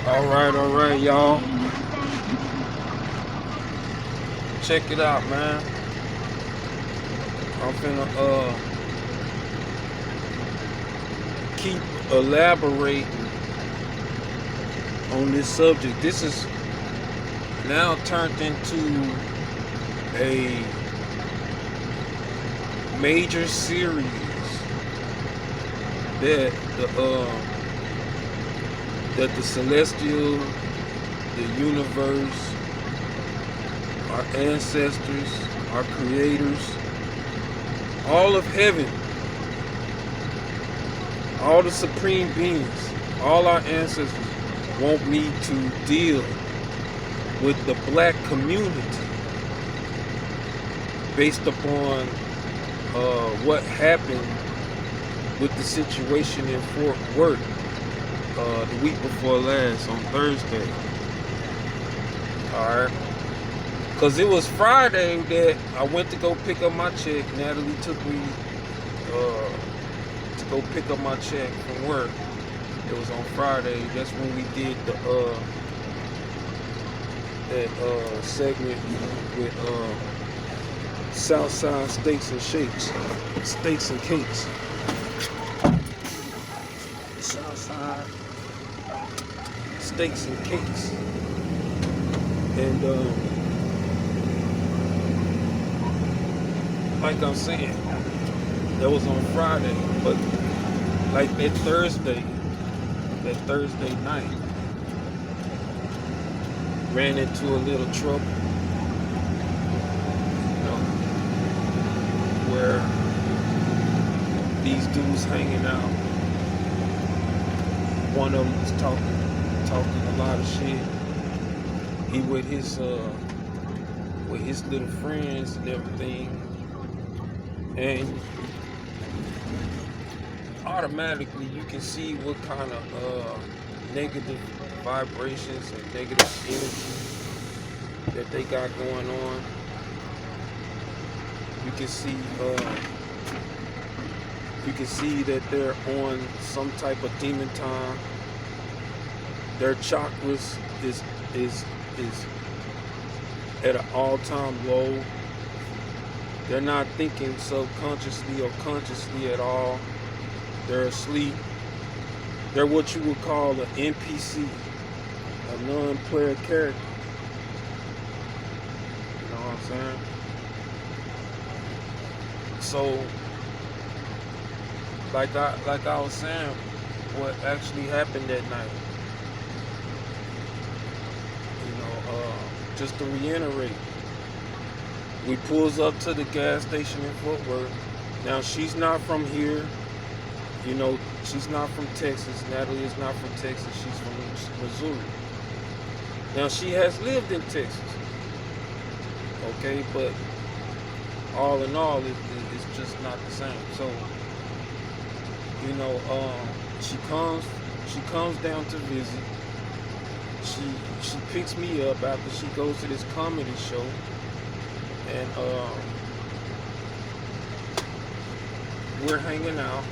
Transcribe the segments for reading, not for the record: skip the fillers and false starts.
All right, y'all. Check it out, man. I'm finna keep elaborating on this subject. This is now turned into a major series that the celestial, the universe, our ancestors, our creators, all of heaven, all the supreme beings, all our ancestors want me to deal with the black community based upon what happened with the situation in Fort Worth the week before last on Thursday. Alright. Because it was Friday that I went to go pick up my check. Natalie took me to go pick up my check from work. It was on Friday. That's when we did the that segment with Southside Steaks and Shakes. Steaks and Cakes. Southside Steaks and Cakes. And like I'm saying, that was on Friday, but like that Thursday night, ran into a little trouble, you know, where these dudes hanging out. One of them was talking a lot of shit. He with his little friends and everything, and automatically you can see what kind of negative vibrations and negative energy that they got going on. You can see that they're on some type of demon time. Their chakras is at an all-time low. They're not thinking subconsciously or consciously at all. They're asleep. They're what you would call an NPC, a non-player character. You know what I'm saying? So, like I was saying, what actually happened that night. You know, just to reiterate, we pulls up to the gas station in Fort Worth. Now she's not from here. You know, she's not from Texas. Natalie is not from Texas. She's from Missouri. Now she has lived in Texas. Okay, but all in all, it's just not the same. So, you know, she comes down to visit. She picks me up after she goes to this comedy show, and we're hanging out.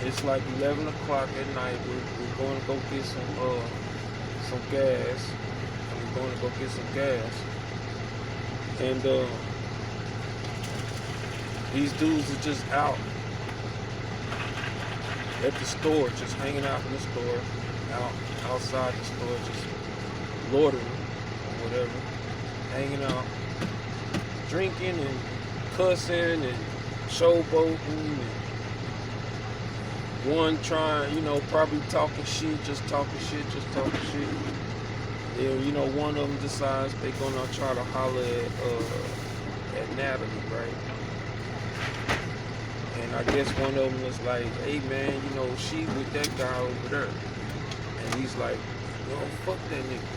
It's like 11 o'clock at night. We're going to go get some gas. We're going to go get some gas, and these dudes are just out at the store, just hanging out in the store, outside the store, just loitering or whatever, hanging out, drinking and cussing and showboating, and one trying, you know, probably talking shit. And, you know, one of them decides they're gonna try to holler at Natalie, right? And I guess one of them was like, hey man, you know, she with that guy over there. And he's like, yo, fuck that nigga.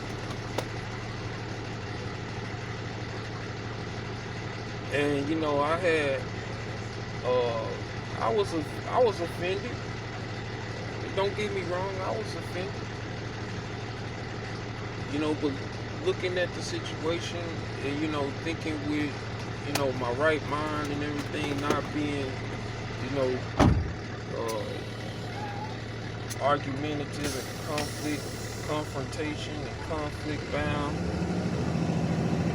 And you know, I was offended. Don't get me wrong, I was offended. You know, but looking at the situation and, you know, thinking with, you know, my right mind and everything, not being, you know, argumentative and confrontation and conflict bound.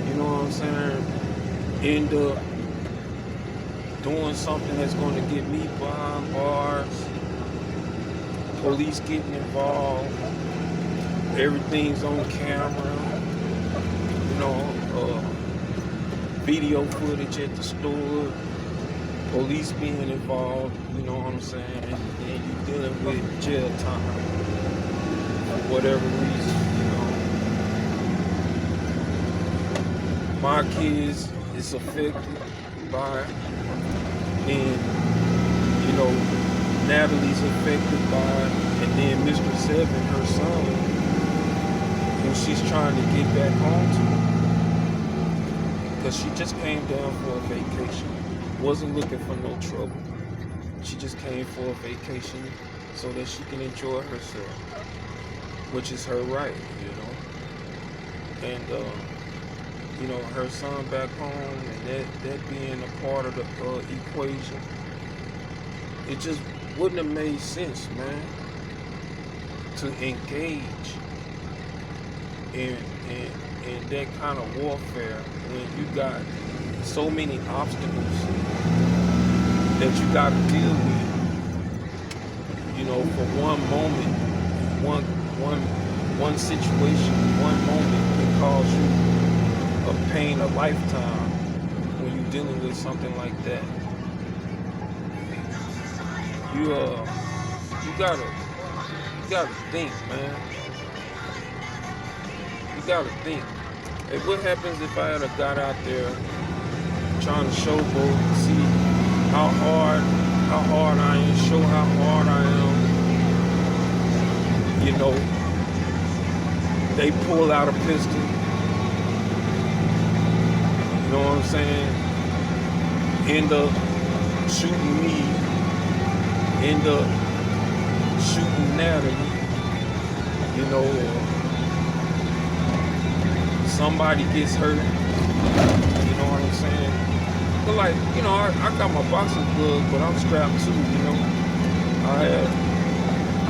You know what I'm saying? End up doing something that's going to get me behind bars. Police getting involved. Everything's on camera. You know, video footage at the store. Police being involved. You know what I'm saying? And you dealing with jail time for whatever reason. You know, my kids is affected by it, and you know, Natalie's affected by it, and then Mr. Seven, her son, who she's trying to get back home to, because she just came down for a vacation, wasn't looking for no trouble. She just came for a vacation so that she can enjoy herself, which is her right, you know. And you know, her son back home, and that being a part of the equation, it just wouldn't have made sense, man, to engage in that kind of warfare when you got so many obstacles that you got to deal with. You know, for one moment, one situation, one moment can cause you a pain a lifetime when you're dealing with something like that. You gotta think, man. You gotta think. Hey, what happens if I had got out there trying to showboat and see how hard I am, show how hard I am? You know, they pull out a pistol. You know what I'm saying? End up shooting me. End up shooting Natalie. You know, somebody gets hurt. You know what I'm saying? But like, you know, I got my boxing gloves, but I'm strapped too. You know,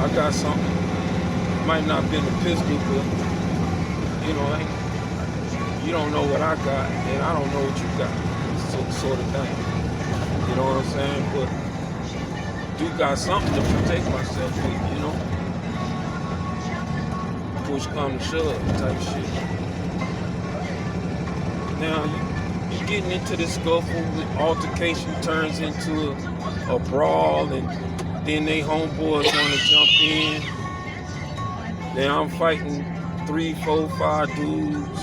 I got something. Might not been a pistol, but you know, you don't know what I got, and I don't know what you got, sort of thing. You know what I'm saying? But do got something to protect myself with, you know? Push come to shove type shit. Now, you getting into this scuffle, the altercation turns into a brawl, and then they homeboys want to jump in. Then I'm fighting 3, 4, 5 dudes.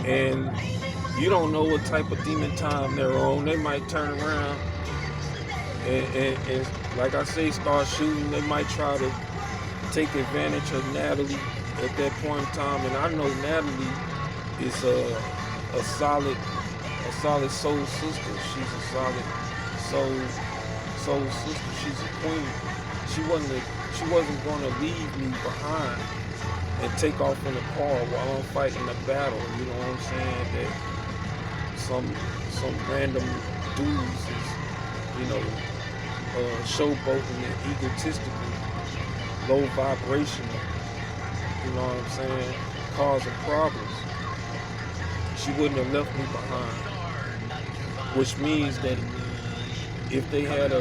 And you don't know what type of demon time they're on. They might turn around and like I say, start shooting. They might try to take advantage of Natalie at that point in time. And I know Natalie is a solid soul sister. She's a solid soul sister. She's a queen. She wasn't going to leave me behind and take off in the car while I'm fighting a battle. You know what I'm saying? That some random dudes is, you know, showboating and egotistical, low vibrational, you know what I'm saying, causing problems. She wouldn't have left me behind. Which means that if they had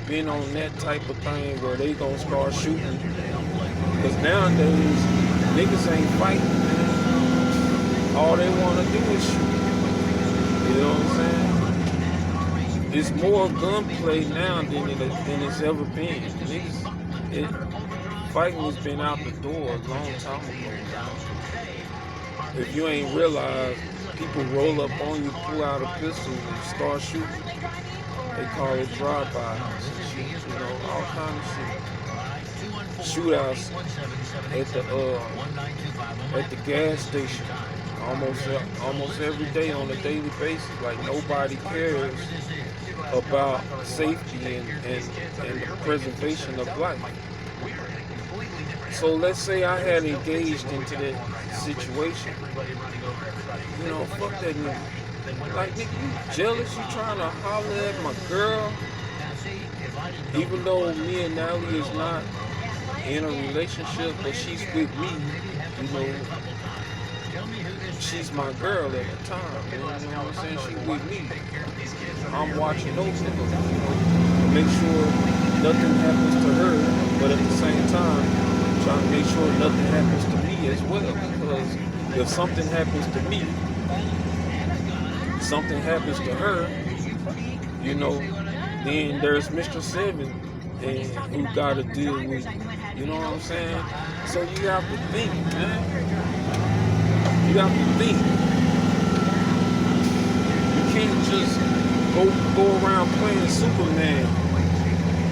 been on that type of thing where they gonna start shooting, because nowadays niggas ain't fighting, man. All they want to do is shoot. You know what I'm saying? It's more gunplay now than it's ever been. Fighting has been out the door a long time ago now. If you ain't realized, people roll up on you, pull out a pistol, and start shooting. They call it drive-bys and shit, you know, all kind of shit. Shootouts at the gas station almost every day on a daily basis. Like, nobody cares about safety and the preservation of life. So let's say I had engaged into that situation. You know, fuck that nigga. Like, nigga, you jealous? You trying to holler at my girl? Even though me and Natalie is not in a relationship, but she's with me, you know, she's my girl at the time, you know what I'm saying? She's with me. I'm watching those niggas, you know, to make sure nothing happens to her, but at the same time, trying to make sure nothing happens to me as well, because if something happens to me, something happens to her, you know, then there's Mr. Seven and who gotta deal with it. You know what I'm saying? So you have to think, man. You have to think. You can't just go around playing Superman.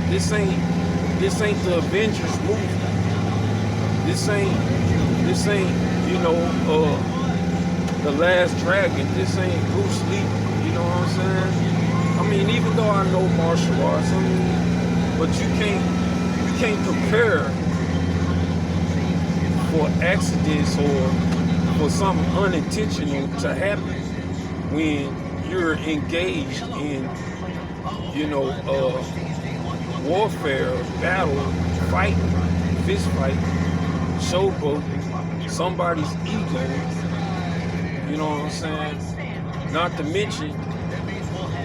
This ain't the Avengers movie. This ain't, you know, The Last Dragon. This ain't Bruce Lee. You know what I'm saying? I mean, even though I know martial arts, I mean, but you can't prepare for accidents or for something unintentional to happen when you're engaged in, you know, warfare, battle, fighting, fist fight, showboating, somebody's ego. You know what I'm saying? Not to mention,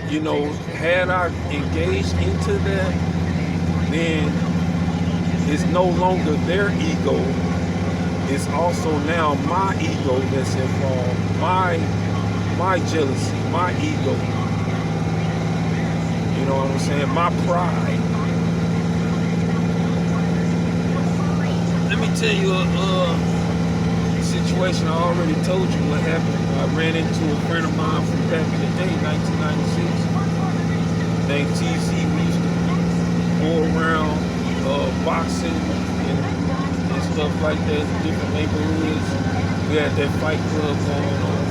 you know, had I engaged into that, then it's no longer their ego. It's also now my ego that's involved. My jealousy, my ego. You know what I'm saying? My pride. Let me tell you a situation. I already told you what happened. I ran into a friend of mine from back in the day, 1996. Named TZ. We used to go around boxing and stuff like that in different neighborhoods. We had that fight club going on.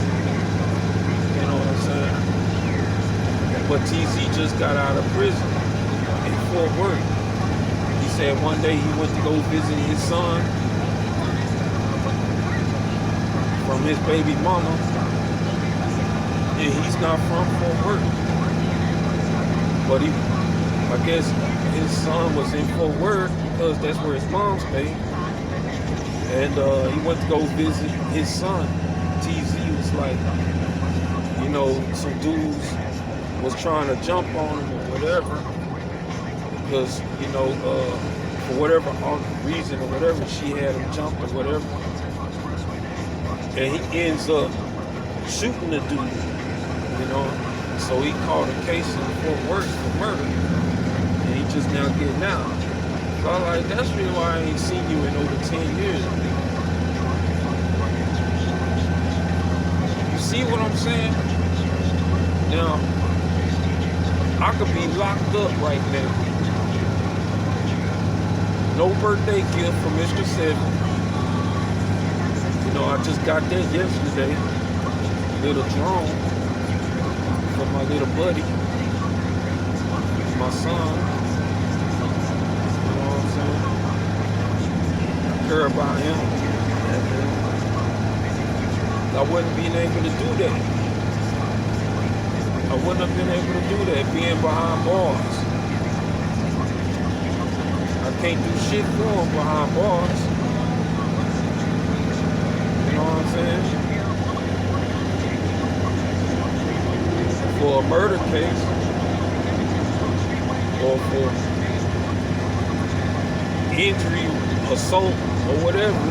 You know what I'm saying? But TZ just got out of prison in Fort Worth. He said one day he went to go visit his son from his baby mama, and he's not from Fort Worth. But I guess his son was in Fort Worth because that's where his mom stayed. And he went to go visit his son. TZ was like, you know, some dudes was trying to jump on him or whatever. Because, you know, for whatever reason or whatever, she had him jumped or whatever. And he ends up shooting the dude, you know. So he caught a case in Fort Worth for murder. And he just now getting out. So I'm like, that's really why I ain't seen you in over 10 years. You see what I'm saying? Now, I could be locked up right now. No birthday gift from Mr. Seven. You know, I just got that yesterday. Little drone for my little buddy. My son. You know what I'm saying? I care about him. I wouldn't been able to do that. I wouldn't have been able to do that being behind bars. I can't do shit for him behind bars. You know what I'm saying? For a murder case or for injury, assault, or whatever,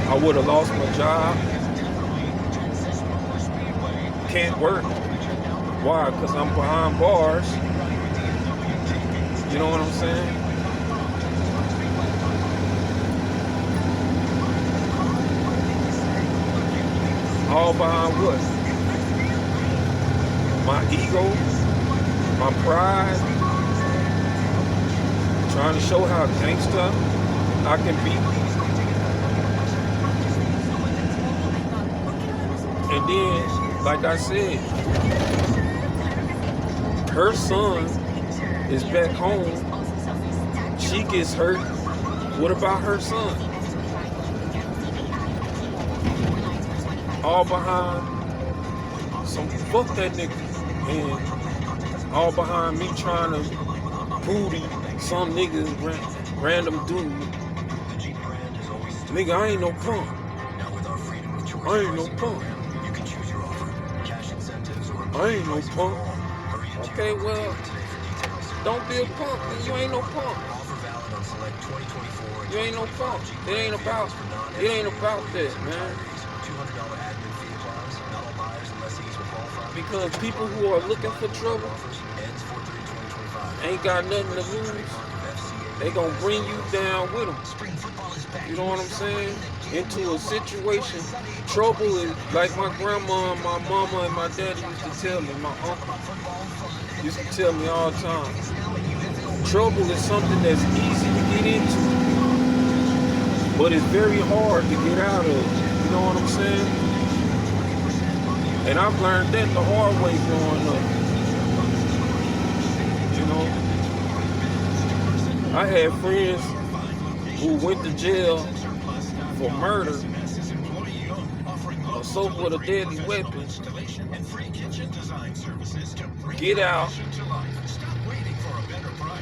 I would have lost my job. Can't work. Why? Because I'm behind bars. You know what I'm saying? All behind what? My ego, my pride, trying to show how gangsta I can be. And then, like I said, her son is back home. She gets hurt. What about her son? All behind some fuck that nigga. And all behind me trying to booty some niggas, random dude. Nigga, I ain't no punk. I ain't no punk. I ain't no punk. Okay, well, don't be a punk, then you ain't no punk. You ain't no punk. It ain't about that, man. Because people who are looking for trouble ain't got nothing to lose. They gonna bring you down with them. You know what I'm saying? Into a situation. Trouble is like my grandma, my mama, and my daddy used to tell me. My uncle used to tell me all the time. Trouble is something that's easy to get into, but it's very hard to get out of. You know what I'm saying? And I've learned that the hard way growing up. You know, I had friends who went to jail for murder, assault with a deadly weapon, get out,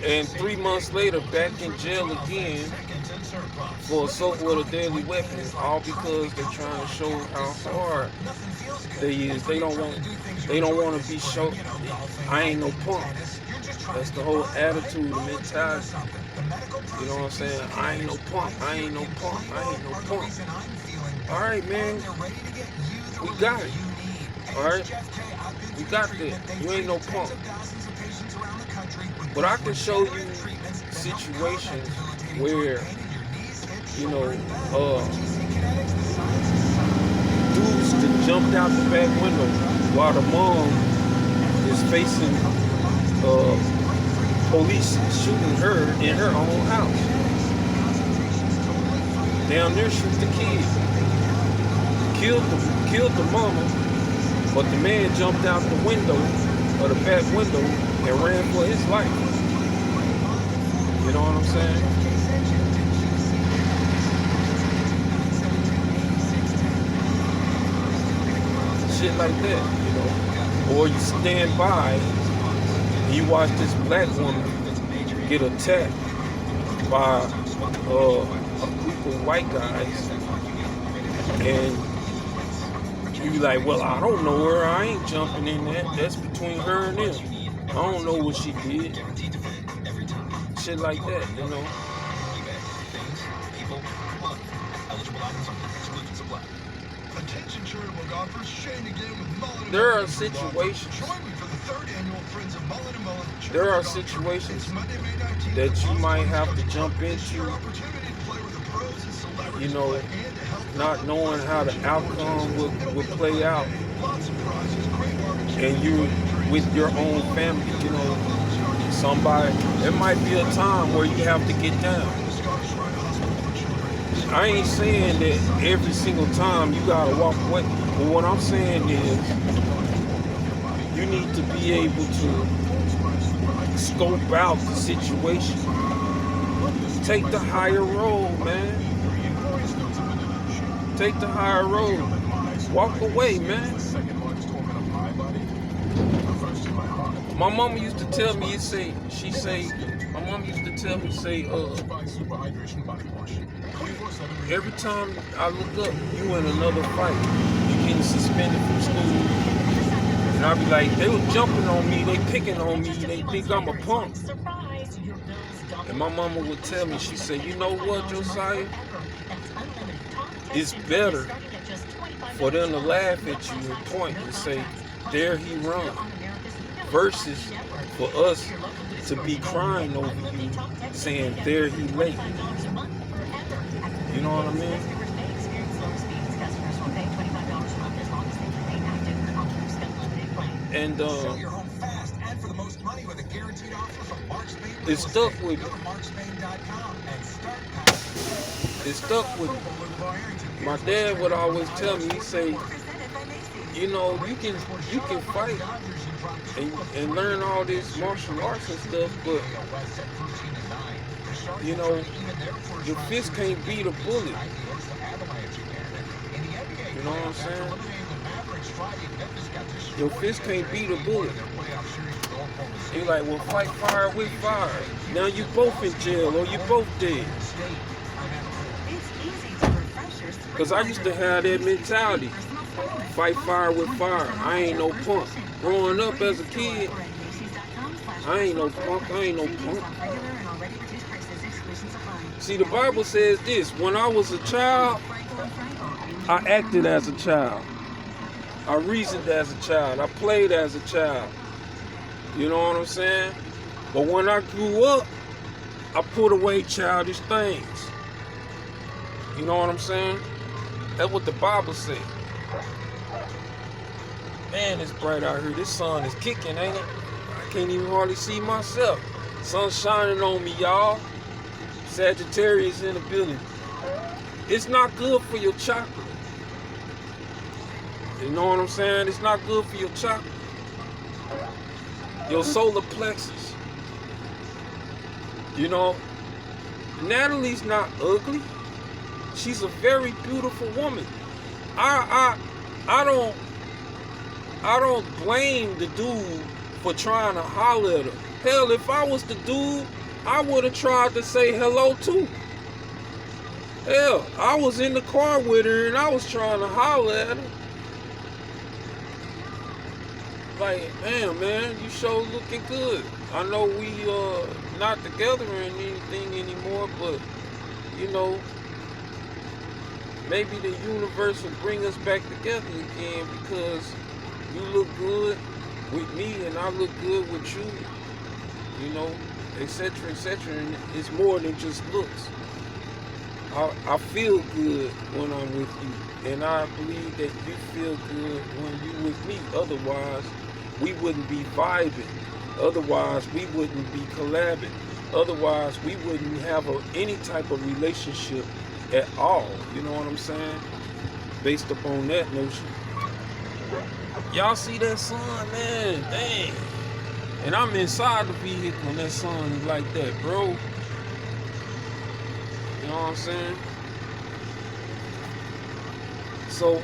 and 3 months later back in jail again for assault with a deadly weapon, all because they're trying to show how hard they is. They don't want to be shown. I ain't no punk. That's the whole attitude, the mentality. You know what I'm saying? I ain't no punk. I ain't no punk. I ain't no punk. All right, man. We got it. All right? We got that. You ain't no punk. But I can show you situations where, you know, dudes that jumped out the back window while the mom is facing police shooting her in her own house. Down there shoot the kid. Killed the mama, but the man jumped out the window, or the back window, and ran for his life. You know what I'm saying? Shit like that, you know. Or you stand by and you watch this black woman get attacked by a group of white guys, and you be like, well, I don't know her, I ain't jumping in that. That's between her and them. I don't know what she did. Shit like that, you know. There are situations that you might have to jump into, you know, not knowing how the outcome will play out, and you with your own family, you know, somebody, there might be a time where you have to get down. I ain't saying that every single time you gotta walk away, but what I'm saying is you need to be able to scope out the situation. Take the higher road, man. Take the higher road. Walk away, man. My mama used to tell me, my mom used to tell me, every time I look up, you in another fight. You getting suspended from school. And I be like, they was jumping on me, they picking on me, they think I'm a punk. And my mama would tell me, she said, you know what, Josiah? It's better for them to laugh at you and point and say, there he run, versus for us to be crying over you, saying, there he lay. You know what I mean? And it stuck with me. It stuck with me. My dad would always tell me, he'd say, you know, you can fight and learn all this martial arts and stuff, but you know, your fist can't beat a bullet. You know what I'm saying? Your fist can't beat a bullet. He like, well, fight fire with fire. Now you both in jail or you both dead. Because I used to have that mentality. Fight fire with fire. I ain't no punk. Growing up as a kid, I ain't no punk. I ain't no punk. See, the Bible says this. When I was a child, I acted as a child. I reasoned as a child. I played as a child. You know what I'm saying? But when I grew up, I put away childish things. You know what I'm saying? That's what the Bible says. Man, it's bright out here. This sun is kicking, ain't it? I can't even hardly see myself. Sun's shining on me, y'all. Sagittarius in the building. It's not good for your chakra. You know what I'm saying? It's not good for your chakra. Your solar plexus. You know, Natalie's not ugly. She's a very beautiful woman. I don't blame the dude for trying to holler at her. Hell, if I was the dude, I would have tried to say hello too. Hell, I was in the car with her and I was trying to holler at her. Like, damn, man, you sure looking good. I know we not together or anything anymore, but you know, maybe the universe will bring us back together again because you look good with me and I look good with you. You know, etc., etc. And it's more than just looks. I feel good when I'm with you, and I believe that you feel good when you with me. Otherwise, we wouldn't be vibing. Otherwise, we wouldn't be collabing. Otherwise, we wouldn't have any type of relationship at all. You know what I'm saying? Based upon that notion. Y'all see that sun, man? Dang. And I'm inside the vehicle and that sun is like that, bro. You know what I'm saying? So,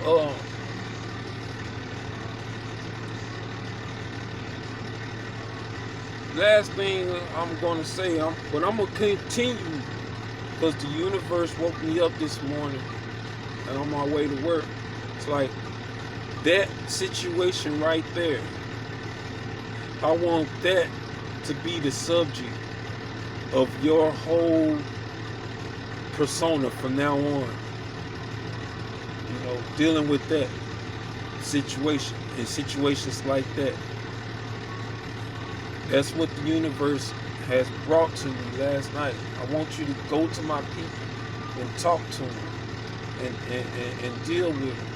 last thing I'm gonna say, but I'm gonna continue because the universe woke me up this morning and on my way to work. It's like that situation right there. I want that to be the subject of your whole persona from now on. You know, dealing with that situation and situations like that. That's what the universe has brought to me last night. I want you to go to my people and talk to them and deal with them,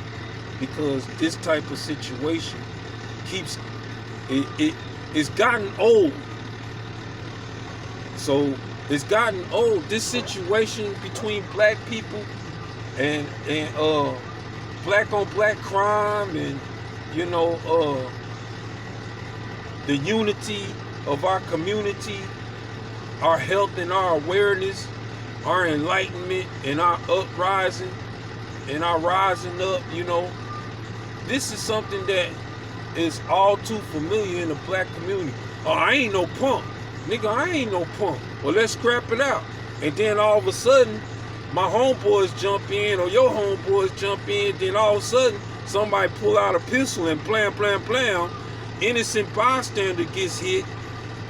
because this type of situation keeps it's gotten old. So it's gotten old. This situation between black people and black on black crime and you know the unity of our community, our health and our awareness, our enlightenment and our uprising and our rising up, you know. This is something that is all too familiar in the black community. Oh, I ain't no punk. Nigga, I ain't no punk. Well, let's scrap it out. And then all of a sudden, my homeboys jump in or your homeboys jump in. Then all of a sudden, somebody pull out a pistol and blam, blam, blam. Innocent bystander gets hit.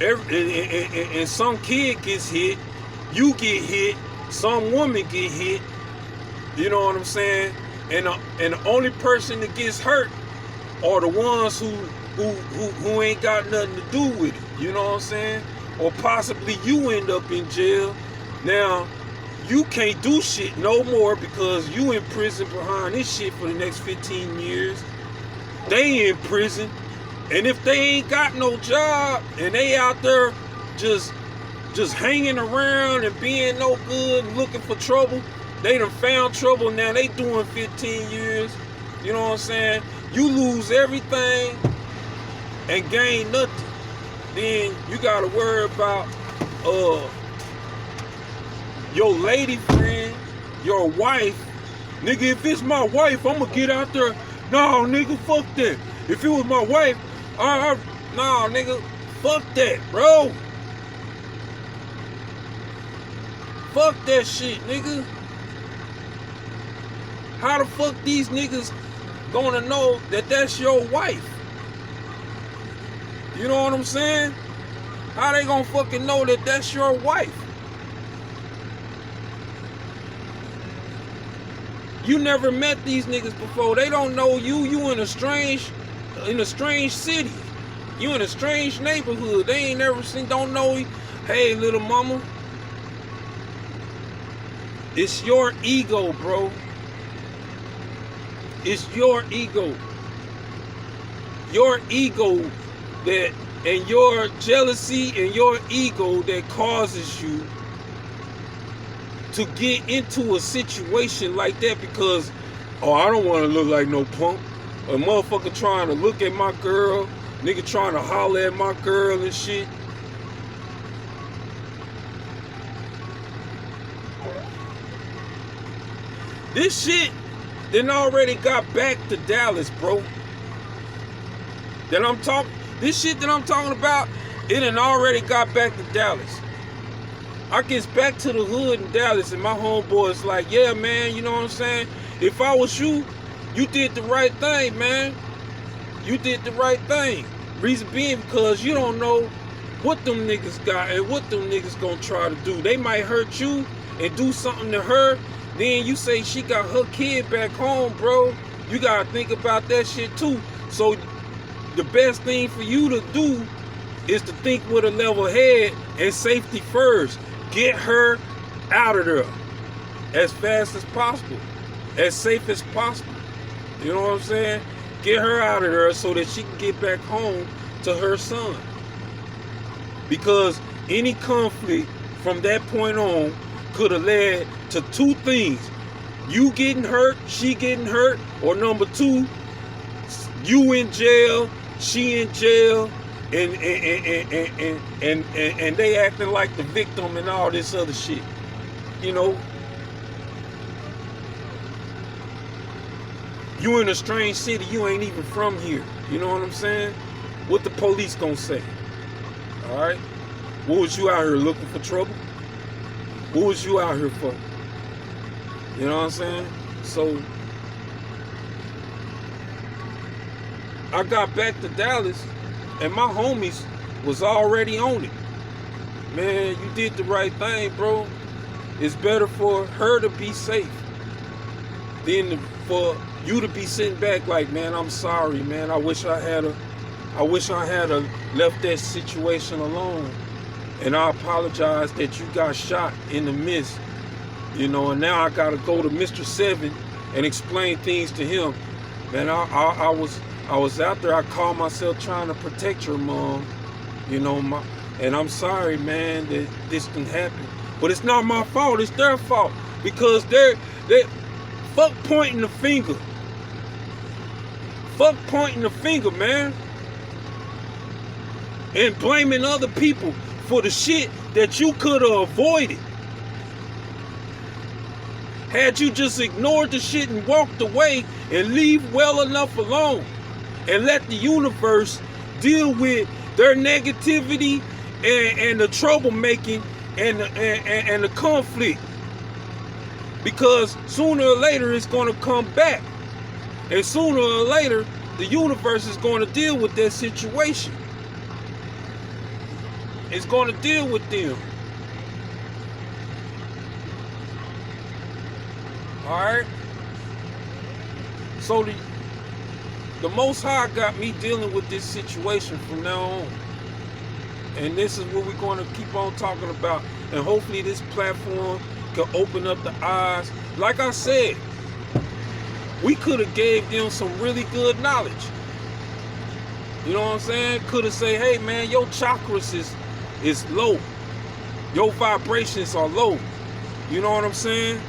And some kid gets hit. You get hit. Some woman get hit. You know what I'm saying? And the only person that gets hurt are the ones who ain't got nothing to do with it. You know what I'm saying? Or possibly you end up in jail. Now, you can't do shit no more because you in prison behind this shit for the next 15 years. They in prison. And if they ain't got no job and they out there just hanging around and being no good and looking for trouble, they done found trouble, now they doing 15 years. You know what I'm saying? You lose everything and gain nothing. Then you gotta worry about your lady friend, your wife. Nigga, if it's my wife, I'ma get out there. No, nigga, fuck that. If it was my wife, nah, nigga, Fuck that, bro. Fuck that shit, nigga. How the fuck these niggas gonna know that that's your wife? You know what I'm saying? How they gonna fucking know that that's your wife? You never met these niggas before. They don't know you. You in a strange city. You in a strange neighborhood. They ain't never seen, don't know you. Hey, little mama. It's your ego, bro. It's your ego. Your ego that, and your jealousy and your ego that causes you to get into a situation like that because, oh, I don't want to look like no punk. A motherfucker trying to look at my girl, nigga trying to holler at my girl and shit. This shit then already got back to Dallas, bro. This shit that I'm talking about, it done already got back to Dallas. I gets back to the hood in Dallas and my homeboy's like, yeah, man, you know what I'm saying? If I was you, you did the right thing, man. You did the right thing. Reason being because you don't know what them niggas got and what them niggas gonna try to do. They might hurt you and do something to her. Then you say she got her kid back home, bro. You gotta think about that shit too. So the best thing for you to do is to think with a level head and safety first. Get her out of there as fast as possible, as safe as possible. You know what I'm saying? Get her out of there so that she can get back home to her son. Because any conflict from that point on could have led to two things. You getting hurt, she getting hurt, or number two, you in jail, she in jail, and they acting like the victim and all this other shit. You know? You in a strange city, you ain't even from here. You know what I'm saying? What the police gonna say? Alright? What was you out here looking for trouble? What was you out here for? You know what I'm saying? So I got back to Dallas and my homies was already on it. Man, you did the right thing, bro. It's better for her to be safe than for you to be sitting back like, man, I'm sorry, man. I wish I had left that situation alone. And I apologize that you got shot in the midst. You know, and now I gotta go to Mr. 7 and explain things to him. Man, I was out there, I called myself trying to protect your mom. You know, and I'm sorry, man, that this can happen. But it's not my fault, it's their fault. Because they fuck pointing the finger. Fuck pointing the finger, man. And blaming other people for the shit that you could have avoided. Had you just ignored the shit and walked away and leave well enough alone and let the universe deal with their negativity and the troublemaking and the conflict. Because sooner or later it's going to come back. And sooner or later the universe is going to deal with that situation. It's going to deal with them. Alright? So the Most High got me dealing with this situation from now on. And this is what we're going to keep on talking about. And hopefully this platform can open up the eyes. Like I said, we could have gave them some really good knowledge. You know what I'm saying? Could have said, hey man, your chakras is low. Your vibrations are low. You know what I'm saying?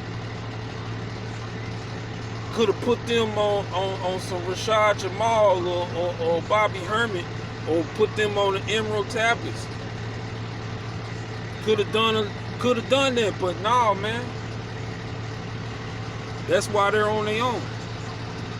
Could have put them on some Rashad Jamal or Bobby Hermit, or put them on the Emerald tablets. Could have done that, but nah, man. That's why they're on their own.